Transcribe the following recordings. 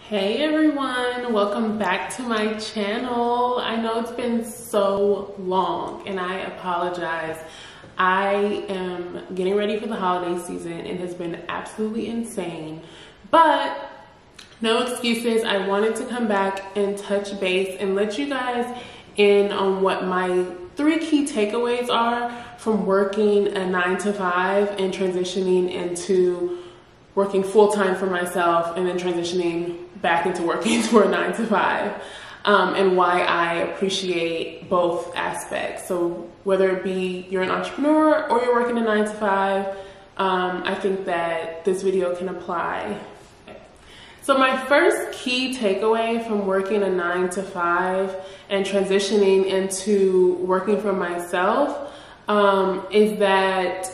Hey everyone, welcome back to my channel. I know it's been so long and I apologize. I am getting ready for the holiday season. It has been absolutely insane, but no excuses. I wanted to come back and touch base and let you guys in on what my 3 key takeaways are from working a 9-to-5 and transitioning into working full-time for myself and then transitioning back into working for a 9-to-5, and why I appreciate both aspects. So whether it be you're an entrepreneur or you're working a 9-to-5, I think that this video can apply. So my first key takeaway from working a 9-to-5 and transitioning into working for myself is that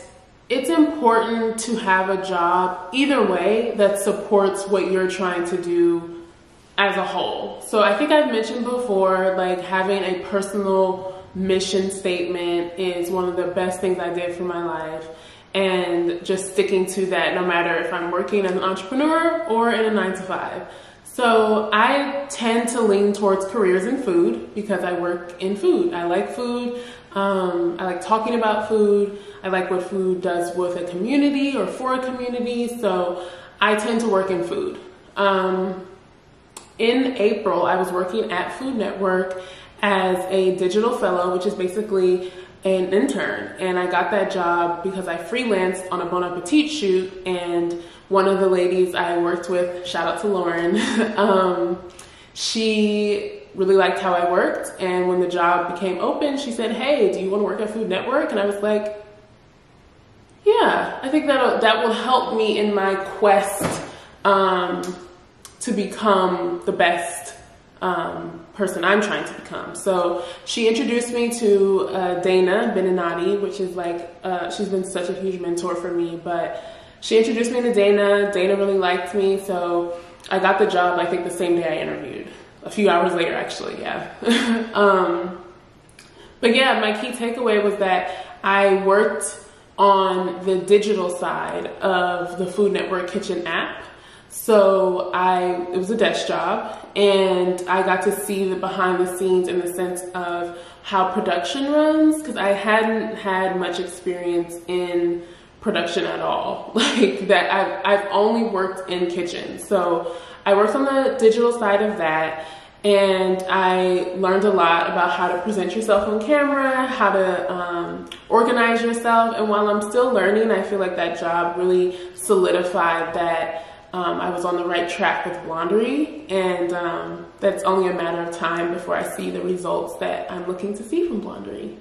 it's important to have a job either way that supports what you're trying to do as a whole. So I think I've mentioned before, like having a personal mission statement is one of the best things I did for my life, and just sticking to that no matter if I'm working as an entrepreneur or in a 9-to-5. So I tend to lean towards careers in food because I work in food. I like food. I like talking about food. I like what food does with a community or for a community. So I tend to work in food. In April, I was working at Food Network as a digital fellow, which is basically an intern. And I got that job because I freelanced on a Bon Appetit shoot, and one of the ladies I worked with, shout out to Lauren, she really liked how I worked. And when the job became open, she said, "Hey, do you want to work at Food Network?" And I was like, yeah, I think that will help me in my quest to become the best person I'm trying to become. So she introduced me to Dana Beninati, which is like, she's been such a huge mentor for me, but she introduced me to Dana. Dana really liked me, so I got the job, I think the same day I interviewed. A few hours later, actually, yeah. But yeah, my key takeaway was that I worked on the digital side of the Food Network Kitchen app. So it was a desk job, and I got to see the behind the scenes in the sense of how production runs, because I hadn't had much experience in production at all. Like that, I've only worked in kitchens. So I worked on the digital side of that, and I learned a lot about how to present yourself on camera, how to organize yourself. And while I'm still learning, I feel like that job really solidified that I was on the right track with Blondery, and that's only a matter of time before I see the results that I'm looking to see from Blondery.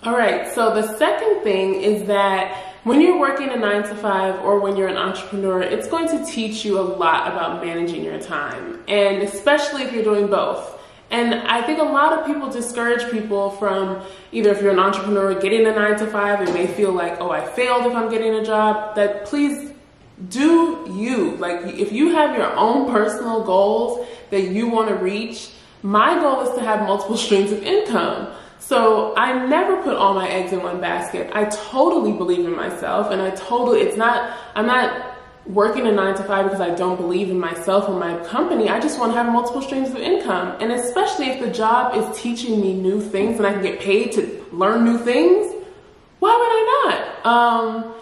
All right, so the second thing is that when you're working a 9-to-5 or when you're an entrepreneur, it's going to teach you a lot about managing your time, and especially if you're doing both. And I think a lot of people discourage people from, either if you're an entrepreneur getting a 9-to-5 and may feel like, oh, I failed if I'm getting a job, that please do you. Like, if you have your own personal goals that you want to reach, my goal is to have multiple streams of income. So I never put all my eggs in one basket. I totally believe in myself, and I'm not working a 9-to-5 because I don't believe in myself or my company. I just want to have multiple streams of income. And especially if the job is teaching me new things and I can get paid to learn new things, why would I not?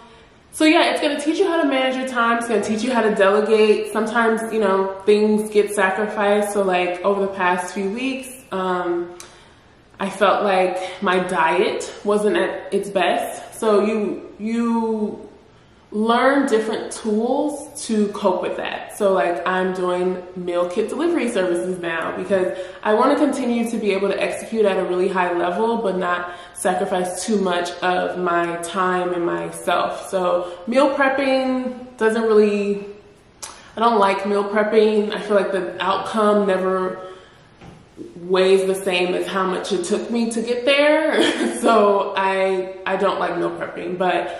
So yeah, it's going to teach you how to manage your time. It's going to teach you how to delegate. Sometimes, things get sacrificed. So like over the past few weeks, I felt like my diet wasn't at its best. So you learn different tools to cope with that. So like I'm doing meal kit delivery services now because I want to continue to be able to execute at a really high level, but not sacrifice too much of my time and myself. So meal prepping I don't like meal prepping. I feel like the outcome never weighs the same as how much it took me to get there. So I don't like meal prepping, but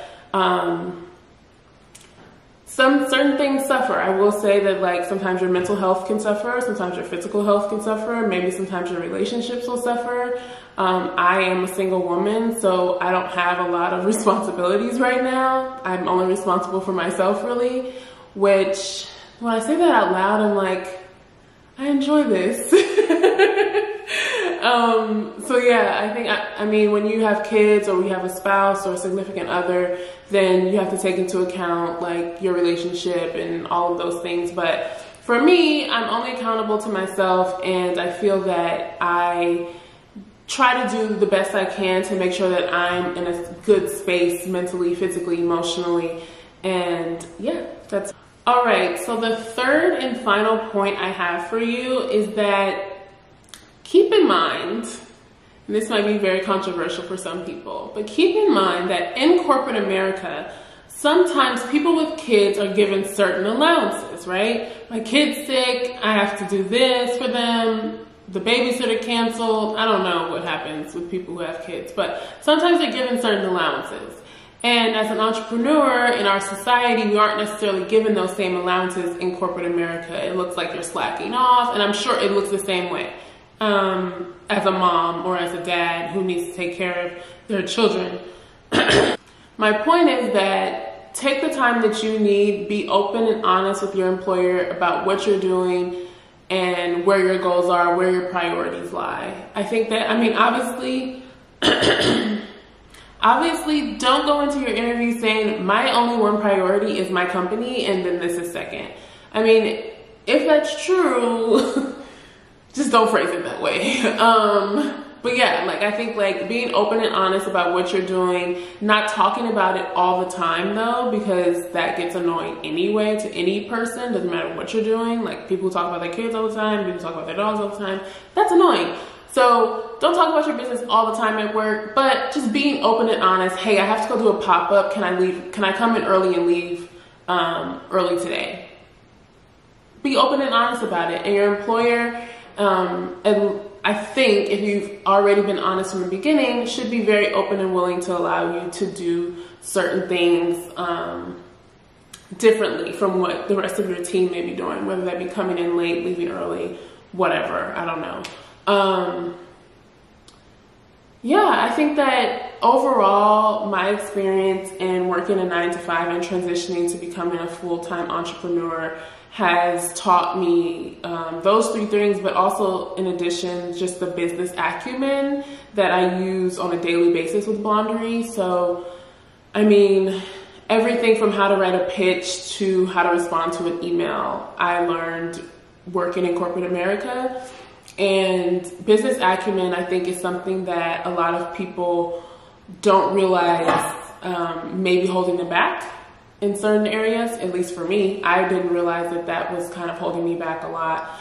some certain things suffer. I will say that like sometimes your mental health can suffer, sometimes your physical health can suffer, maybe sometimes your relationships will suffer. I am a single woman, so I don't have a lot of responsibilities right now. I'm only responsible for myself really, which when I say that out loud, I'm like, I enjoy this. So yeah, I think, I mean, when you have kids or you have a spouse or a significant other, then you have to take into account like your relationship and all of those things. But for me, I'm only accountable to myself, and I feel that I try to do the best I can to make sure that I'm in a good space mentally, physically, emotionally, and yeah, that's all right. So the third and final point I have for you is that keep in mind, and this might be very controversial for some people, but keep in mind that in corporate America, sometimes people with kids are given certain allowances, right? My kid's sick, I have to do this for them. The babysitter canceled. I don't know what happens with people who have kids, but sometimes they're given certain allowances. And as an entrepreneur in our society, we aren't necessarily given those same allowances in corporate America. It looks like you're slacking off, and I'm sure it looks the same way as a mom or as a dad who needs to take care of their children. My point is that take the time that you need, be open and honest with your employer about what you're doing and where your goals are, where your priorities lie. I think that, I mean, obviously, obviously don't go into your interview saying my only one priority is my company and then this is second. I mean, if that's true, just don't phrase it that way. But yeah, like I think like being open and honest about what you're doing, not talking about it all the time though, because that gets annoying anyway to any person, doesn't matter what you're doing. Like people talk about their kids all the time, people talk about their dogs all the time. That's annoying. So don't talk about your business all the time at work, but just being open and honest. Hey, I have to go do a pop-up. Can I leave? Can I come in early and leave early today? Be open and honest about it. And your employer, and I think if you've already been honest from the beginning, should be very open and willing to allow you to do certain things differently from what the rest of your team may be doing, whether that be coming in late, leaving early, whatever, I don't know. Yeah, I think that overall, my experience in working a 9-to-5 and transitioning to becoming a full-time entrepreneur has taught me those three things, but also in addition, just the business acumen that I use on a daily basis with Blondery. So, I mean, everything from how to write a pitch to how to respond to an email, I learned working in corporate America. And business acumen, I think, is something that a lot of people don't realize may be holding them back in certain areas. At least for me, I didn't realize that that was kind of holding me back a lot.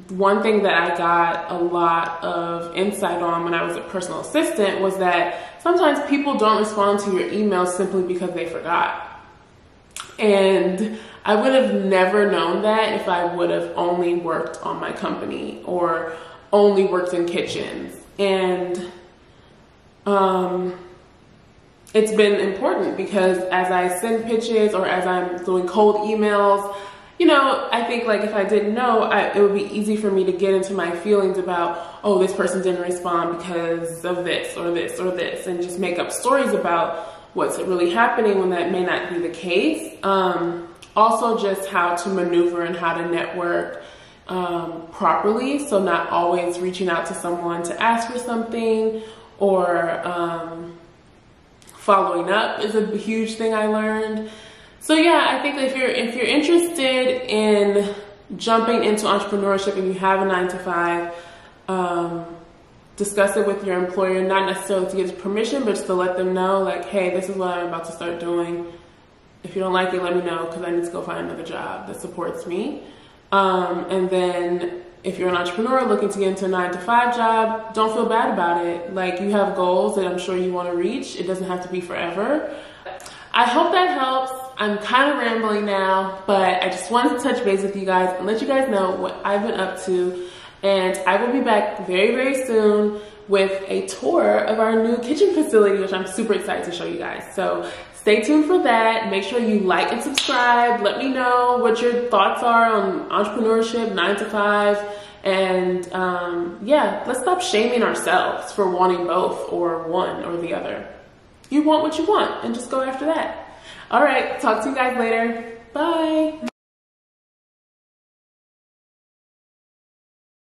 One thing that I got a lot of insight on when I was a personal assistant was that sometimes people don't respond to your emails simply because they forgot. And I would have never known that if I would have only worked on my company or only worked in kitchens. And it's been important because as I send pitches or as I'm doing cold emails, you know, I think like if I didn't know, it would be easy for me to get into my feelings about, oh, this person didn't respond because of this or this or this, and just make up stories about what's really happening when that may not be the case. Also just how to maneuver and how to network properly. So not always reaching out to someone to ask for something, or following up is a huge thing I learned. So yeah, I think that if you're interested in jumping into entrepreneurship and you have a 9-to-5, discuss it with your employer, not necessarily to get permission, but just to let them know, like, hey, this is what I'm about to start doing. If you don't like it, let me know, because I need to go find another job that supports me. And then if you're an entrepreneur looking to get into a 9-to-5 job, don't feel bad about it. Like, you have goals that I'm sure you want to reach. It doesn't have to be forever. I hope that helps. I'm kind of rambling now, but I just wanted to touch base with you guys and let you guys know what I've been up to. And I will be back very, very soon with a tour of our new kitchen facility, which I'm super excited to show you guys. So stay tuned for that. Make sure you like and subscribe. Let me know what your thoughts are on entrepreneurship, 9-to-5. And yeah, let's stop shaming ourselves for wanting both or one or the other. You want what you want and just go after that. All right, talk to you guys later. Bye.